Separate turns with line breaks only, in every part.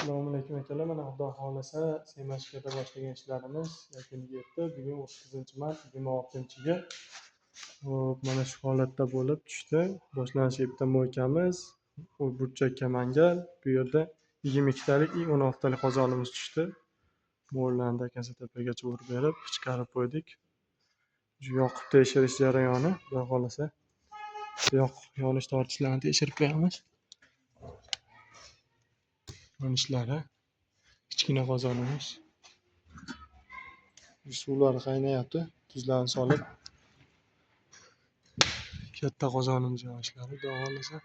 Assalomu alaykum akalar. Mana Xudo xohlasa Semashkada boshlagan ishlarimiz yakuniga yetdi. Bugun 30-mart 26-ga hop mana shu holatda bo'lib tushdi. Boshlanishi bitta mo'ykamiz, u burchakka mangal, bu yerda 22 talik и 16 talik qozonimiz tushdi. Mo'rlarni akasi tepagacha urib berib, chiqarib qo'ydik. Yoqib tekshirish jarayoni, Xudo xohlasa yonish tortishlarni tekshirib qo'yamiz. Yonishlari kichkina qozonimiz. Suvlari qaynayapti. Tuzlarni solib katta qozonimiz yonishlari, Xudo xohlasa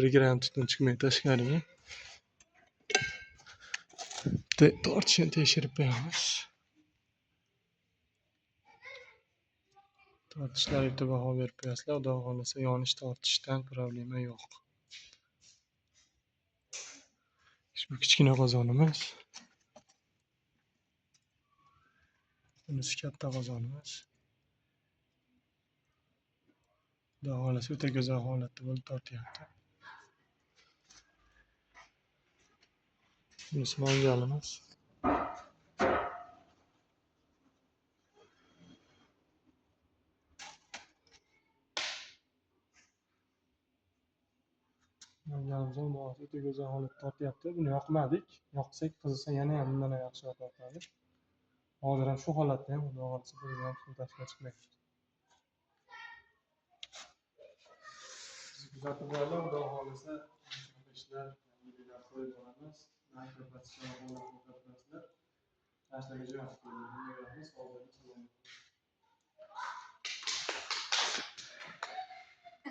1 gram tutun chiqmay tashqariga. Tortishini tekshirib qo'yamiz. Tortishlarga baho berib qo'yasizlar. Xudo xohlasa yonish tortishdan problema yo'q. Bu kichkina qozonimiz. Bunisi katta qozonimiz. Xudo xohlasa o'ta go'zal holatda bo'lib tortyapti. Bunisi mangalimiz. Mangalimizning o'ta go'zal holatda tortyapti. Buni yoqmadik. Yoqsak, qizisa yana ham bundan yaxshiroq tortadi. Hozir ham shu holatda ham Xudo xohlasa bir ham suv tashqariga chiqmayapti. Kuzatib borlar, Xudo xohlasa ishlar videolar qo'yib boramiz. Tashlaga jo'natib qo'yamiz.